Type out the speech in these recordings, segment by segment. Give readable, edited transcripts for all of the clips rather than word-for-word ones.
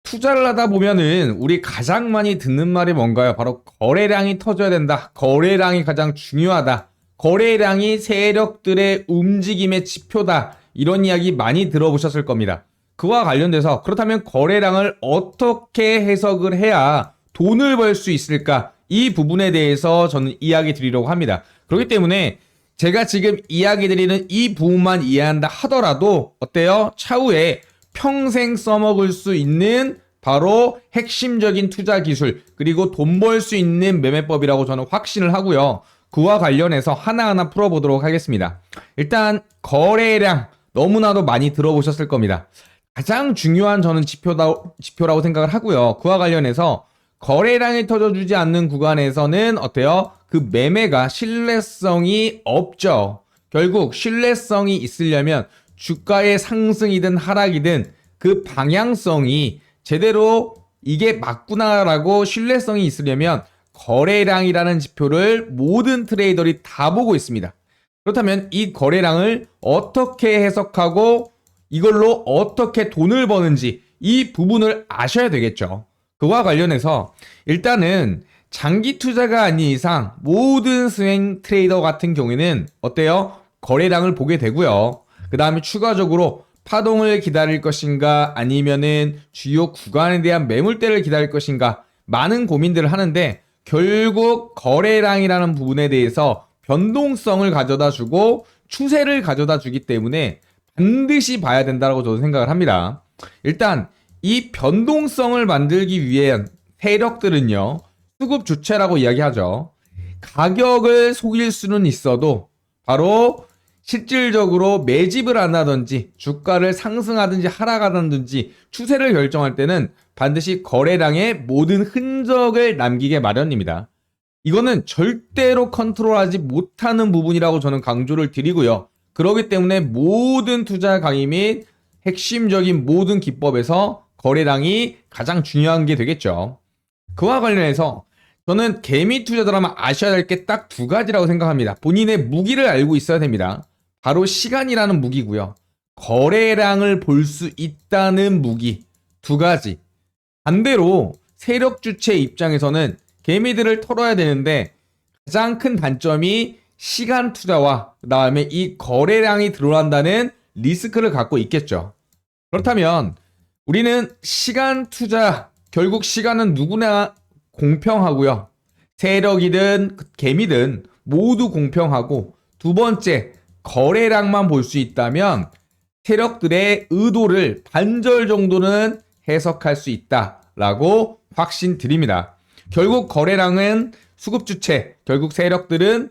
투자를 하다 보면은 우리 가장 많이 듣는 말이 뭔가요? 바로 거래량이 터져야 된다. 거래량이 가장 중요하다. 거래량이 세력들의 움직임의 지표다. 이런 이야기 많이 들어보셨을 겁니다. 그와 관련돼서 그렇다면 거래량을 어떻게 해석을 해야 돈을 벌 수 있을까? 이 부분에 대해서 저는 이야기 드리려고 합니다. 그렇기 때문에 제가 지금 이야기 드리는 이 부분만 이해한다 하더라도 어때요? 차후에 평생 써먹을 수 있는 바로 핵심적인 투자 기술 그리고 돈 벌 수 있는 매매법이라고 저는 확신을 하고요. 그와 관련해서 하나하나 풀어보도록 하겠습니다. 일단 거래량 너무나도 많이 들어보셨을 겁니다. 가장 중요한 저는 지표라고 생각을 하고요. 그와 관련해서 거래량이 터져주지 않는 구간에서는 어때요? 그 매매가 신뢰성이 없죠. 결국 신뢰성이 있으려면 주가의 상승이든 하락이든 그 방향성이 제대로 이게 맞구나라고 신뢰성이 있으려면 거래량이라는 지표를 모든 트레이더들이 다 보고 있습니다. 그렇다면 이 거래량을 어떻게 해석하고 이걸로 어떻게 돈을 버는지 이 부분을 아셔야 되겠죠. 그와 관련해서 일단은 장기 투자가 아닌 이상 모든 스윙 트레이더 같은 경우에는 어때요? 거래량을 보게 되고요. 그 다음에 추가적으로 파동을 기다릴 것인가 아니면은 주요 구간에 대한 매물대를 기다릴 것인가 많은 고민들을 하는데 결국 거래량이라는 부분에 대해서 변동성을 가져다 주고 추세를 가져다 주기 때문에 반드시 봐야 된다고 저도 생각을 합니다. 일단 이 변동성을 만들기 위한 세력들은요. 수급 주체라고 이야기하죠. 가격을 속일 수는 있어도 바로 실질적으로 매집을 안 하든지 주가를 상승하든지 하락하든지 추세를 결정할 때는 반드시 거래량의 모든 흔적을 남기게 마련입니다. 이거는 절대로 컨트롤하지 못하는 부분이라고 저는 강조를 드리고요. 그렇기 때문에 모든 투자 강의 및 핵심적인 모든 기법에서 거래량이 가장 중요한 게 되겠죠. 그와 관련해서 저는 개미 투자자라면 아셔야 될 게 딱 두 가지라고 생각합니다. 본인의 무기를 알고 있어야 됩니다. 바로 시간이라는 무기고요. 거래량을 볼 수 있다는 무기 두 가지. 반대로 세력 주체 입장에서는 개미들을 털어야 되는데 가장 큰 단점이 시간 투자와 그다음에 이 거래량이 들어간다는 리스크를 갖고 있겠죠. 그렇다면 우리는 시간 투자, 결국 시간은 누구나 공평하고요. 세력이든 개미든 모두 공평하고 두 번째, 거래량만 볼 수 있다면 세력들의 의도를 반절 정도는 해석할 수 있다라고 확신드립니다. 결국 거래량은 수급주체, 결국 세력들은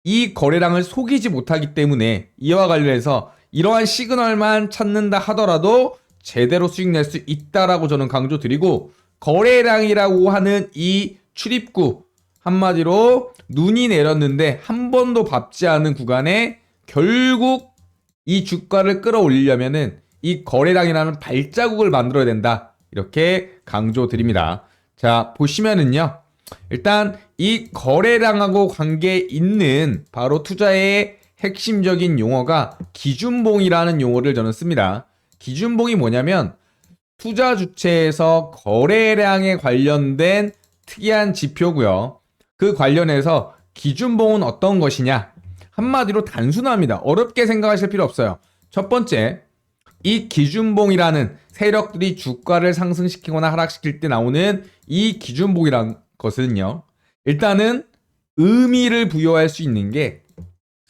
이 거래량을 속이지 못하기 때문에 이와 관련해서 이러한 시그널만 찾는다 하더라도 제대로 수익 낼 수 있다라고 저는 강조드리고 거래량이라고 하는 이 출입구 한마디로 눈이 내렸는데 한 번도 밟지 않은 구간에 결국 이 주가를 끌어올리려면은 이 거래량이라는 발자국을 만들어야 된다. 이렇게 강조드립니다. 자, 보시면은요. 일단 이 거래량하고 관계 있는 바로 투자의 핵심적인 용어가 기준봉이라는 용어를 저는 씁니다. 기준봉이 뭐냐면 투자 주체에서 거래량에 관련된 특이한 지표고요. 그 관련해서 기준봉은 어떤 것이냐? 한마디로 단순합니다. 어렵게 생각하실 필요 없어요. 첫 번째, 이 기준봉이라는 세력들이 주가를 상승시키거나 하락시킬 때 나오는 이 기준봉이라는 것은요. 일단은 의미를 부여할 수 있는 게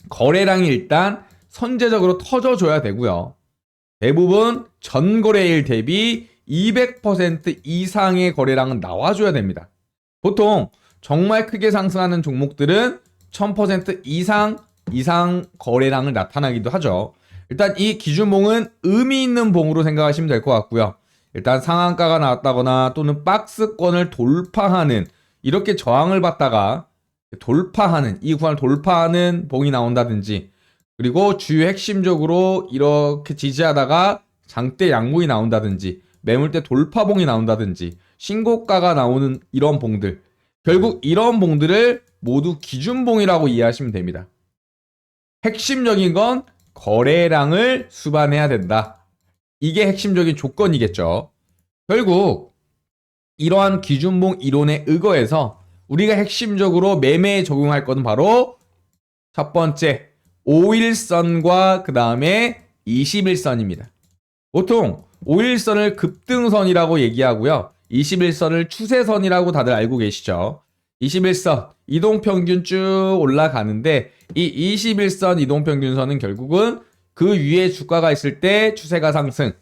거래량이 일단 선제적으로 터져줘야 되고요. 대부분 전거래일 대비 200% 이상의 거래량은 나와줘야 됩니다. 보통 정말 크게 상승하는 종목들은 1000% 이상 거래량을 나타나기도 하죠. 일단 이 기준봉은 의미 있는 봉으로 생각하시면 될 것 같고요. 일단 상한가가 나왔다거나 또는 박스권을 돌파하는 이렇게 저항을 받다가 돌파하는 이 구간을 돌파하는 봉이 나온다든지 그리고 주요 핵심적으로 이렇게 지지하다가 장대 양봉이 나온다든지 매물대 돌파봉이 나온다든지 신고가가 나오는 이런 봉들 결국 이런 봉들을 모두 기준봉이라고 이해하시면 됩니다. 핵심적인 건 거래량을 수반해야 된다. 이게 핵심적인 조건이겠죠. 결국 이러한 기준봉 이론에 의거해서 우리가 핵심적으로 매매에 적용할 것은 바로 첫 번째 5일선과 그 다음에 21선입니다. 보통 5일선을 급등선이라고 얘기하고요. 21선을 추세선이라고 다들 알고 계시죠. 21선 이동평균 쭉 올라가는데 이 21선 이동평균선은 결국은 그 위에 주가가 있을 때 추세가 상승,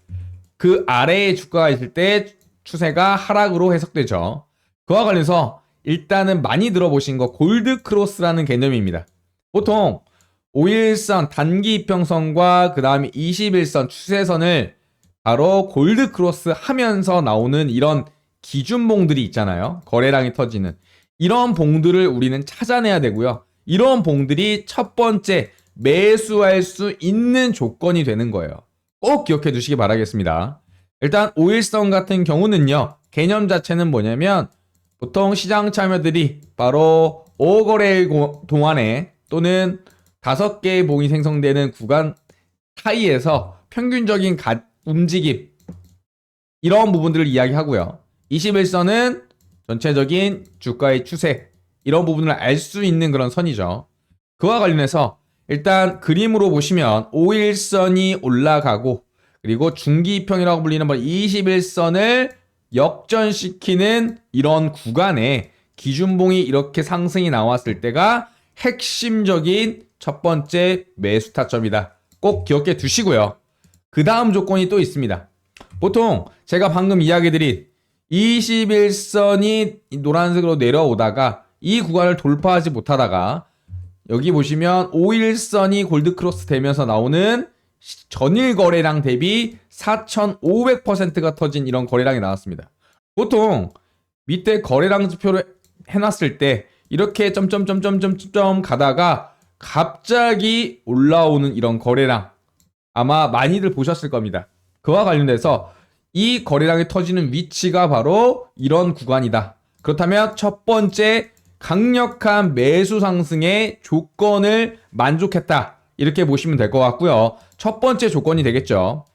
그 아래에 주가가 있을 때 추세가 하락으로 해석되죠. 그와 관련해서 일단은 많이 들어보신 거 골드 크로스라는 개념입니다. 보통 5일선 단기 이평선과 그 다음에 21선 추세선을 바로 골드 크로스 하면서 나오는 이런 기준봉들이 있잖아요. 거래량이 터지는 이런 봉들을 우리는 찾아내야 되고요. 이런 봉들이 첫 번째 매수할 수 있는 조건이 되는 거예요. 꼭 기억해 두시기 바라겠습니다. 일단 5일선 같은 경우는요. 개념 자체는 뭐냐면 보통 시장 참여들이 바로 5거래일 동안에 또는 5개의 봉이 생성되는 구간 사이에서 평균적인 움직임 이런 부분들을 이야기하고요. 21선은 전체적인 주가의 추세 이런 부분을 알 수 있는 그런 선이죠. 그와 관련해서 일단 그림으로 보시면 5일선이 올라가고 그리고 중기이평이라고 불리는 21선을 역전시키는 이런 구간에 기준봉이 이렇게 상승이 나왔을 때가 핵심적인 첫 번째 매수 타점이다. 꼭 기억해 두시고요. 그 다음 조건이 또 있습니다. 보통 제가 방금 이야기드린 21선이 노란색으로 내려오다가 이 구간을 돌파하지 못하다가 여기 보시면 5일선이 골드크로스 되면서 나오는 전일 거래량 대비 4,500%가 터진 이런 거래량이 나왔습니다. 보통 밑에 거래량 지표를 해놨을 때 이렇게 점점점점점점 가다가 갑자기 올라오는 이런 거래량 아마 많이들 보셨을 겁니다. 그와 관련돼서 이 거래량이 터지는 위치가 바로 이런 구간이다. 그렇다면 첫 번째 강력한 매수 상승의 조건을 만족했다. 이렇게 보시면 될 것 같고요. 첫 번째 조건이 되겠죠.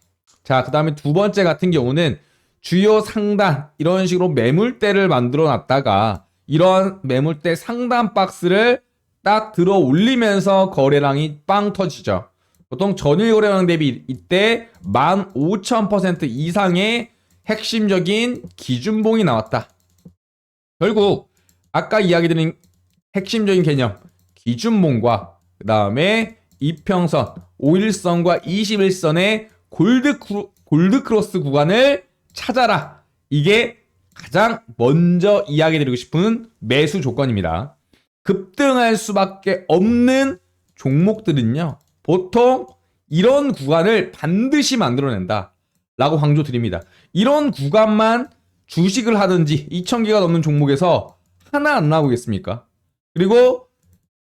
자, 그 다음에 두 번째 같은 경우는 주요 상단 이런 식으로 매물대를 만들어 놨다가 이런 매물대 상단 박스를 딱 들어 올리면서 거래량이 빵 터지죠. 보통 전일 거래량 대비 이때 15,000% 이상의 핵심적인 기준봉이 나왔다. 결국 아까 이야기드린 핵심적인 개념 기준봉과 그 다음에 이평선 5일선과 21선의 골드크로스 구간을 찾아라. 이게 가장 먼저 이야기드리고 싶은 매수 조건입니다. 급등할 수밖에 없는 종목들은요. 보통 이런 구간을 반드시 만들어낸다 라고 강조드립니다. 이런 구간만 주식을 하든지 2,000개가 넘는 종목에서 하나 안 나오겠습니까? 그리고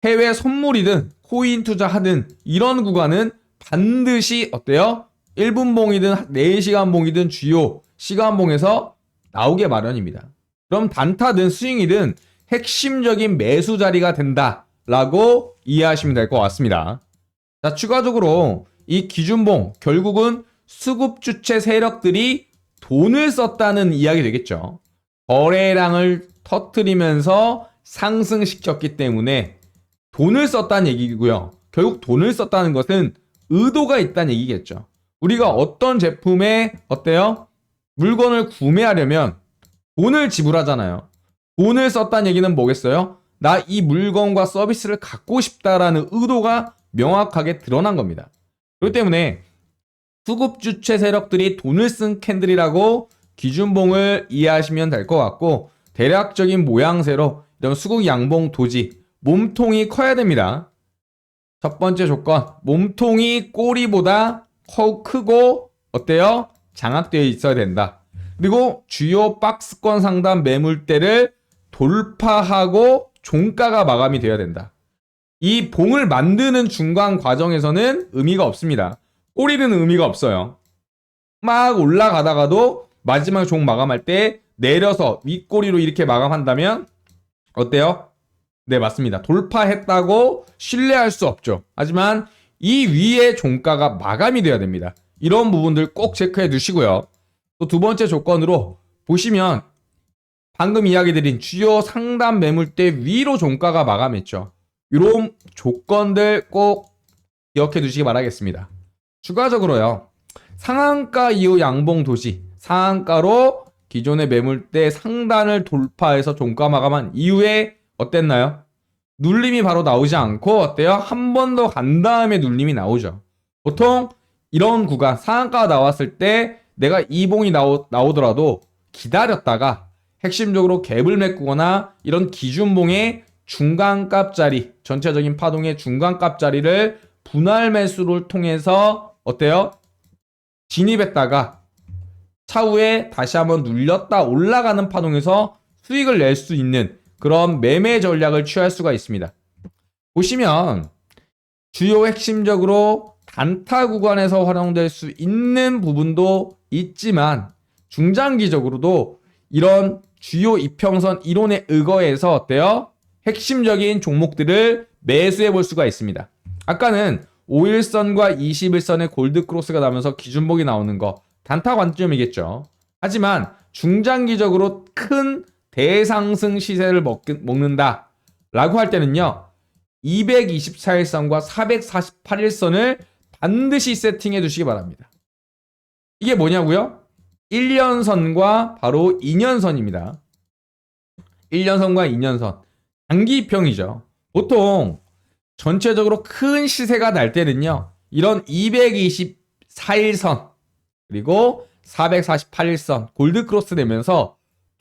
해외 선물이든 코인 투자하든 이런 구간은 반드시 어때요? 1분봉이든 4시간봉이든 주요 시간봉에서 나오게 마련입니다. 그럼 단타든 스윙이든 핵심적인 매수 자리가 된다라고 이해하시면 될 것 같습니다. 자, 추가적으로 이 기준봉 결국은 수급 주체 세력들이 돈을 썼다는 이야기 되겠죠. 거래량을 터뜨리면서 상승시켰기 때문에 돈을 썼다는 얘기고요. 결국 돈을 썼다는 것은 의도가 있다는 얘기겠죠. 우리가 어떤 제품에 어때요? 물건을 구매하려면 돈을 지불하잖아요. 돈을 썼다는 얘기는 뭐겠어요? 나 이 물건과 서비스를 갖고 싶다라는 의도가 명확하게 드러난 겁니다. 그렇기 때문에 수급 주체 세력들이 돈을 쓴 캔들이라고 기준봉을 이해하시면 될 것 같고 대략적인 모양새로 이런 수국 양봉 도지 몸통이 커야 됩니다. 첫 번째 조건 몸통이 꼬리보다 크고 어때요? 장악되어 있어야 된다. 그리고 주요 박스권 상단 매물대를 돌파하고 종가가 마감이 되어야 된다. 이 봉을 만드는 중간 과정에서는 의미가 없습니다. 꼬리는 의미가 없어요. 막 올라가다가도 마지막 종 마감할 때 내려서 윗꼬리로 이렇게 마감한다면 어때요? 네, 맞습니다. 돌파했다고 신뢰할 수 없죠. 하지만 이 위에 종가가 마감이 돼야 됩니다. 이런 부분들 꼭 체크해 두시고요. 또 두 번째 조건으로 보시면 방금 이야기 드린 주요 상단 매물대 위로 종가가 마감했죠. 이런 조건들 꼭 기억해 두시기 바라겠습니다. 추가적으로요. 상한가 이후 양봉 도시, 상한가로 기존의 매물대 상단을 돌파해서 종가 마감한 이후에 어땠나요? 눌림이 바로 나오지 않고 어때요? 한 번 더 간 다음에 눌림이 나오죠. 보통 이런 구간, 상한가가 나왔을 때 내가 이봉이 나오더라도 기다렸다가 핵심적으로 갭을 메꾸거나 이런 기준봉의 중간값 자리, 전체적인 파동의 중간값 자리를 분할 매수를 통해서 어때요? 진입했다가 차후에 다시 한번 눌렸다 올라가는 파동에서 수익을 낼 수 있는 그런 매매 전략을 취할 수가 있습니다. 보시면 주요 핵심적으로 단타 구간에서 활용될 수 있는 부분도 있지만 중장기적으로도 이런 주요 이평선 이론에 의거해서 어때요? 핵심적인 종목들을 매수해 볼 수가 있습니다. 아까는 5일선과 21선의 골드 크로스가 나면서 기준봉이 나오는 거 단타 관점이겠죠. 하지만 중장기적으로 큰 대상승 시세를 먹는다 라고 할 때는요. 224일선과 448일선을 반드시 세팅해 두시기 바랍니다. 이게 뭐냐고요? 1년선과 바로 2년선입니다. 1년선과 2년선. 단기평이죠. 보통 전체적으로 큰 시세가 날 때는요. 이런 224일선 그리고 448일선 골드크로스 되면서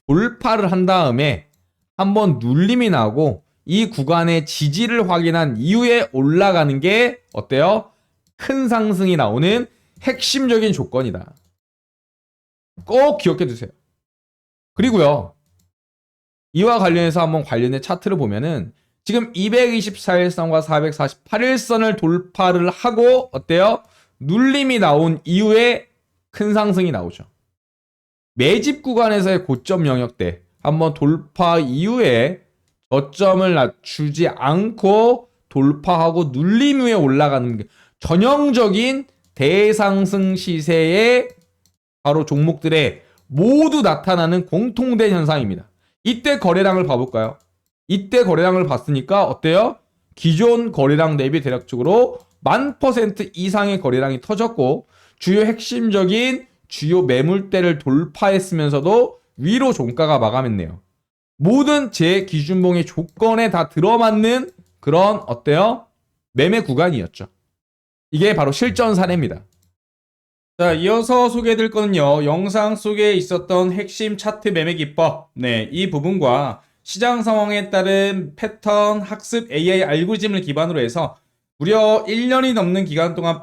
돌파를 한 다음에 한번 눌림이 나고 이 구간의 지지를 확인한 이후에 올라가는 게 어때요? 큰 상승이 나오는 핵심적인 조건이다. 꼭 기억해 두세요. 그리고요. 이와 관련해서 한번 관련된 차트를 보면은 지금 224일선과 448일선을 돌파를 하고 어때요? 눌림이 나온 이후에 큰 상승이 나오죠. 매집 구간에서의 고점 영역대 한번 돌파 이후에 저점을 낮추지 않고 돌파하고 눌림 위에 올라가는 게 전형적인 대상승 시세의 바로 종목들에 모두 나타나는 공통된 현상입니다. 이때 거래량을 봐볼까요? 이때 거래량을 봤으니까 어때요? 기존 거래량 대비 대략적으로 1000% 이상의 거래량이 터졌고 주요 핵심적인 주요 매물대를 돌파했으면서도 위로 종가가 마감했네요. 모든 제 기준봉의 조건에 다 들어맞는 그런 어때요? 매매 구간이었죠. 이게 바로 실전 사례입니다. 자, 이어서 소개해드릴 거는요. 영상 속에 있었던 핵심 차트 매매 기법. 네, 이 부분과 시장 상황에 따른 패턴 학습 AI 알고리즘을 기반으로 해서 무려 1년이 넘는 기간 동안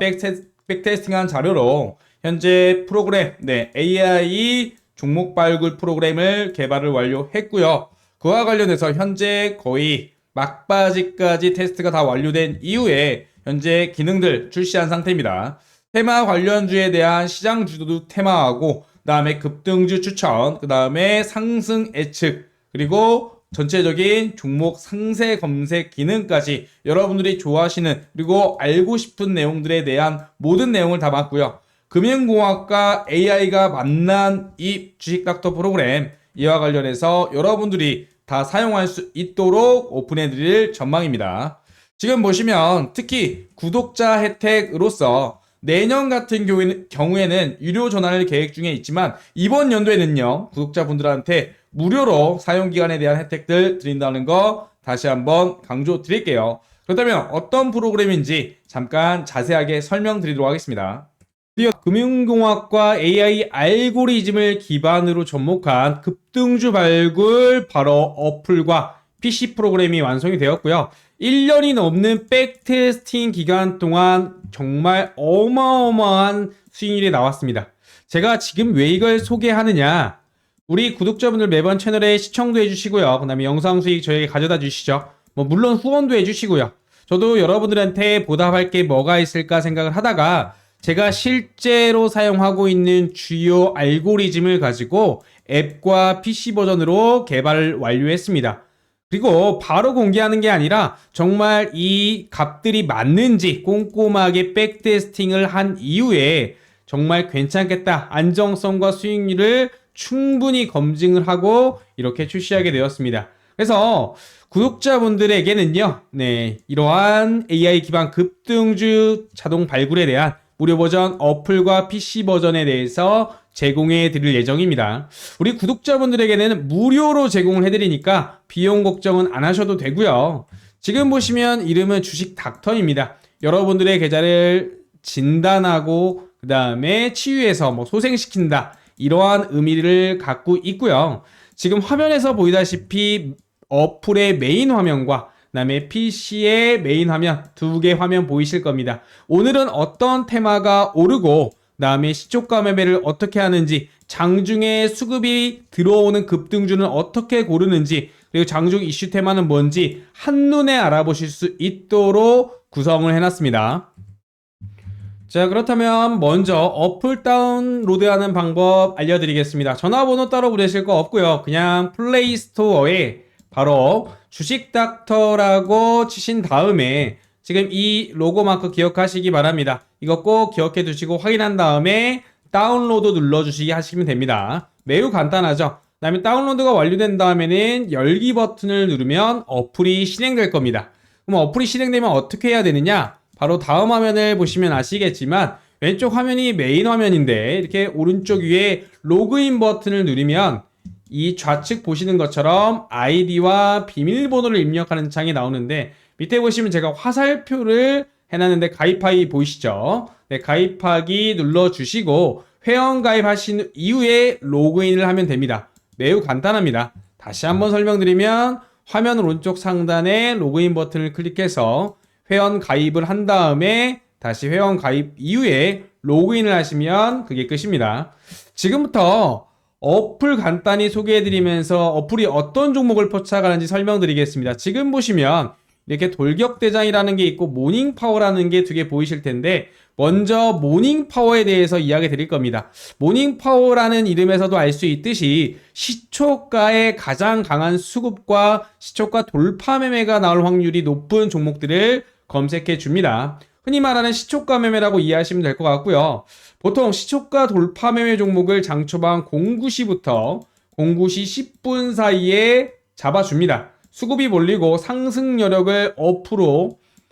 백테스팅한 자료로 현재 프로그램, AI 종목 발굴 프로그램을 개발을 완료했고요. 그와 관련해서 현재 거의 막바지까지 테스트가 다 완료된 이후에 현재 기능들 출시한 상태입니다. 테마 관련주에 대한 시장 주도도 테마하고 그 다음에 급등주 추천, 그 다음에 상승 예측, 그리고 전체적인 종목 상세 검색 기능까지 여러분들이 좋아하시는 그리고 알고 싶은 내용들에 대한 모든 내용을 담았고요. 금융공학과 AI가 만난 이 주식닥터 프로그램 이와 관련해서 여러분들이 다 사용할 수 있도록 오픈해 드릴 전망입니다. 지금 보시면 특히 구독자 혜택으로서 내년 같은 경우에는 유료 전환을 계획 중에 있지만 이번 연도에는요 구독자분들한테 무료로 사용기간에 대한 혜택들 드린다는 거 다시 한번 강조 드릴게요. 그렇다면 어떤 프로그램인지 잠깐 자세하게 설명드리도록 하겠습니다. 드디어 금융공학과 AI 알고리즘을 기반으로 접목한 급등주 발굴 바로 어플과 PC 프로그램이 완성이 되었고요. 1년이 넘는 백테스팅 기간 동안 정말 어마어마한 수익률이 나왔습니다. 제가 지금 왜 이걸 소개하느냐, 우리 구독자분들 매번 채널에 시청도 해주시고요. 그 다음에 영상 수익 저에게 가져다 주시죠. 물론 후원도 해주시고요. 저도 여러분들한테 보답할 게 뭐가 있을까 생각을 하다가 제가 실제로 사용하고 있는 주요 알고리즘을 가지고 앱과 PC 버전으로 개발을 완료했습니다. 그리고 바로 공개하는 게 아니라 정말 이 값들이 맞는지 꼼꼼하게 백테스팅을 한 이후에 정말 괜찮겠다, 안정성과 수익률을 충분히 검증을 하고 이렇게 출시하게 되었습니다. 그래서 구독자분들에게는요, 네, 이러한 AI 기반 급등주 자동 발굴에 대한 무료 버전 어플과 PC 버전에 대해서 제공해 드릴 예정입니다. 우리 구독자분들에게는 무료로 제공을 해드리니까 비용 걱정은 안 하셔도 되고요. 지금 보시면 이름은 주식 닥터입니다. 여러분들의 계좌를 진단하고 그 다음에 치유해서 소생시킨다, 이러한 의미를 갖고 있고요. 지금 화면에서 보이다시피 어플의 메인 화면과 그 다음에 PC의 메인 화면 두 개 화면 보이실 겁니다. 오늘은 어떤 테마가 오르고 그 다음에 시초가 매매를 어떻게 하는지, 장중에 수급이 들어오는 급등주는 어떻게 고르는지, 그리고 장중 이슈 테마는 뭔지 한눈에 알아보실 수 있도록 구성을 해놨습니다. 자, 그렇다면 먼저 어플 다운로드하는 방법 알려드리겠습니다. 전화번호 따로 부르실 거 없고요. 그냥 플레이스토어에 바로 주식닥터라고 치신 다음에 지금 이 로고 마크 기억하시기 바랍니다. 이거 꼭 기억해 두시고 확인한 다음에 다운로드 눌러주시기 하시면 됩니다. 매우 간단하죠. 그 다음에 다운로드가 완료된 다음에는 열기 버튼을 누르면 어플이 실행될 겁니다. 그럼 어플이 실행되면 어떻게 해야 되느냐? 바로 다음 화면을 보시면 아시겠지만 왼쪽 화면이 메인 화면인데 이렇게 오른쪽 위에 로그인 버튼을 누르면 이 좌측 보시는 것처럼 아이디와 비밀번호를 입력하는 창이 나오는데, 밑에 보시면 제가 화살표를 해놨는데 가입하기 보이시죠? 네, 가입하기 눌러주시고 회원 가입하신 이후에 로그인을 하면 됩니다. 매우 간단합니다. 다시 한번 설명드리면 화면 오른쪽 상단에 로그인 버튼을 클릭해서 회원 가입을 한 다음에 다시 회원 가입 이후에 로그인을 하시면 그게 끝입니다. 지금부터 어플 간단히 소개해드리면서 어플이 어떤 종목을 포착하는지 설명드리겠습니다. 지금 보시면 이렇게 돌격대장이라는 게 있고 모닝파워라는 게 두 개 보이실 텐데, 먼저 모닝파워에 대해서 이야기 드릴 겁니다. 모닝파워라는 이름에서도 알 수 있듯이 시초가의 가장 강한 수급과 시초가 돌파 매매가 나올 확률이 높은 종목들을 검색해 줍니다. 흔히 말하는 시초가 매매라고 이해하시면 될 것 같고요. 보통 시초가 돌파 매매 종목을 장초반 09시부터 09시 10분 사이에 잡아줍니다. 수급이 몰리고 상승 여력을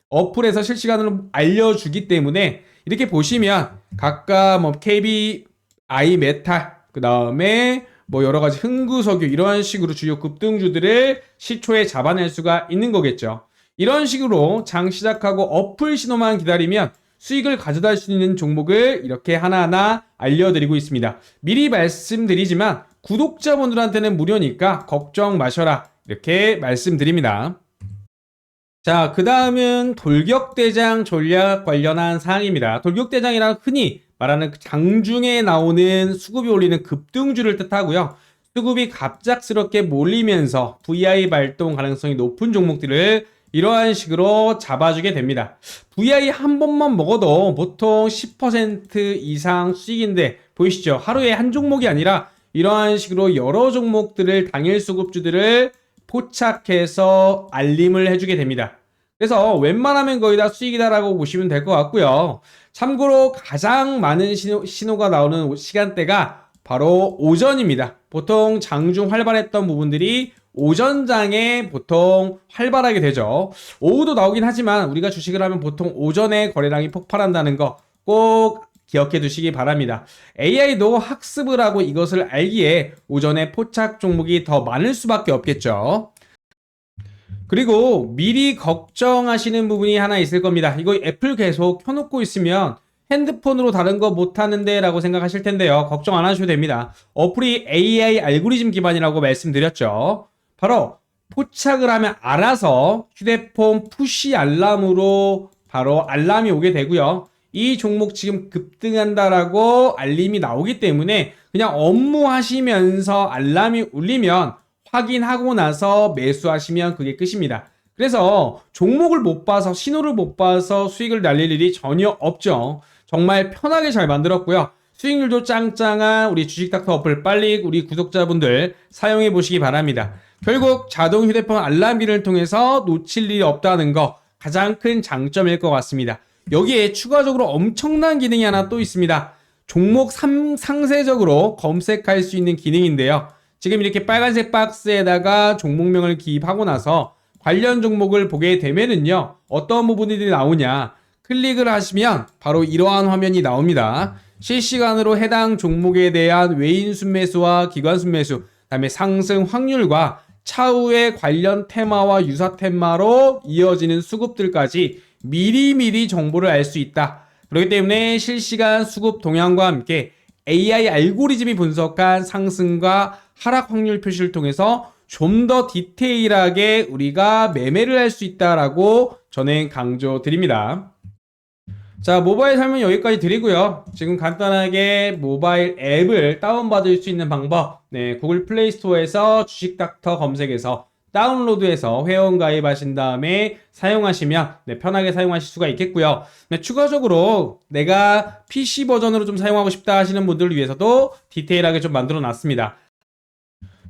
어플에서 실시간으로 알려주기 때문에 이렇게 보시면 각각 KBI 메탈, 그 다음에 여러 가지 흥구석유, 이런 식으로 주요 급등주들을 시초에 잡아낼 수가 있는 거겠죠. 이런 식으로 장 시작하고 어플 신호만 기다리면 수익을 가져다 줄 수 있는 종목을 이렇게 하나하나 알려드리고 있습니다. 미리 말씀드리지만 구독자분들한테는 무료니까 걱정 마셔라, 이렇게 말씀드립니다. 자, 그 다음은 돌격대장 전략 관련한 사항입니다. 돌격대장이란 흔히 말하는 장중에 나오는 수급이 올리는 급등주를 뜻하고요. 수급이 갑작스럽게 몰리면서 VI 발동 가능성이 높은 종목들을 이러한 식으로 잡아주게 됩니다. VI 한 번만 먹어도 보통 10% 이상 수익인데 보이시죠? 하루에 한 종목이 아니라 이러한 식으로 여러 종목들을, 당일 수급주들을 포착해서 알림을 해주게 됩니다. 그래서 웬만하면 거의 다 수익이다라고 보시면 될 것 같고요. 참고로 가장 많은 신호가 나오는 시간대가 바로 오전입니다. 보통 장중 활발했던 부분들이 오전장에 보통 활발하게 되죠. 오후도 나오긴 하지만 우리가 주식을 하면 보통 오전에 거래량이 폭발한다는 거 꼭 기억해 두시기 바랍니다. AI도 학습을 하고 이것을 알기에 오전에 포착 종목이 더 많을 수밖에 없겠죠. 그리고 미리 걱정하시는 부분이 하나 있을 겁니다. 이거 애플 계속 켜놓고 있으면 핸드폰으로 다른 거 못하는데 라고 생각하실 텐데요. 걱정 안 하셔도 됩니다. 어플이 AI 알고리즘 기반이라고 말씀드렸죠. 바로 포착을 하면 알아서 휴대폰 푸시 알람으로 바로 알람이 오게 되고요. 이 종목 지금 급등한다라고 알림이 나오기 때문에 그냥 업무하시면서 알람이 울리면 확인하고 나서 매수하시면 그게 끝입니다. 그래서 종목을 못 봐서, 신호를 못 봐서 수익을 날릴 일이 전혀 없죠. 정말 편하게 잘 만들었고요. 수익률도 짱짱한 우리 주식닥터 어플 빨리 우리 구독자분들 사용해 보시기 바랍니다. 결국 자동 휴대폰 알람 기능을 통해서 놓칠 일이 없다는 거 가장 큰 장점일 것 같습니다. 여기에 추가적으로 엄청난 기능이 하나 또 있습니다. 종목 상세적으로 검색할 수 있는 기능인데요. 지금 이렇게 빨간색 박스에다가 종목명을 기입하고 나서 관련 종목을 보게 되면은요, 어떤 부분들이 나오냐, 클릭을 하시면 바로 이러한 화면이 나옵니다. 실시간으로 해당 종목에 대한 외인 순매수와 기관 순매수, 그다음에 상승 확률과 차후의 관련 테마와 유사 테마로 이어지는 수급들까지 미리미리 정보를 알 수 있다. 그렇기 때문에 실시간 수급 동향과 함께 AI 알고리즘이 분석한 상승과 하락 확률 표시를 통해서 좀 더 디테일하게 우리가 매매를 할 수 있다라고 저는 강조드립니다. 자, 모바일 설명 여기까지 드리고요. 지금 간단하게 모바일 앱을 다운받을 수 있는 방법, 네, 구글 플레이 스토어에서 주식닥터 검색해서 다운로드해서 회원 가입하신 다음에 사용하시면 네, 편하게 사용하실 수가 있겠고요. 네, 추가적으로 내가 PC 버전으로 좀 사용하고 싶다 하시는 분들을 위해서도 디테일하게 좀 만들어 놨습니다.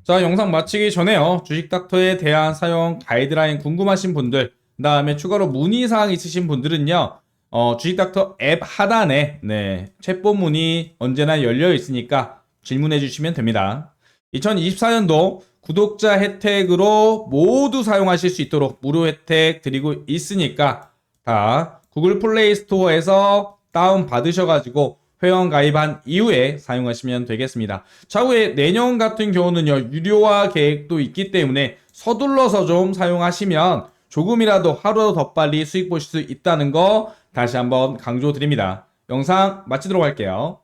자, 영상 마치기 전에요. 주식닥터에 대한 사용 가이드라인 궁금하신 분들, 그 다음에 추가로 문의사항 있으신 분들은요, 주식닥터 앱 하단에, 네, 챗봇 문의 언제나 열려 있으니까 질문해 주시면 됩니다. 2024년도 구독자 혜택으로 모두 사용하실 수 있도록 무료 혜택 드리고 있으니까 다 구글 플레이 스토어에서 다운 받으셔가지고 회원 가입한 이후에 사용하시면 되겠습니다. 차후에 내년 같은 경우는요, 유료화 계획도 있기 때문에 서둘러서 좀 사용하시면 조금이라도 하루 더 빨리 수익 보실 수 있다는 거 다시 한번 강조드립니다. 영상 마치도록 할게요.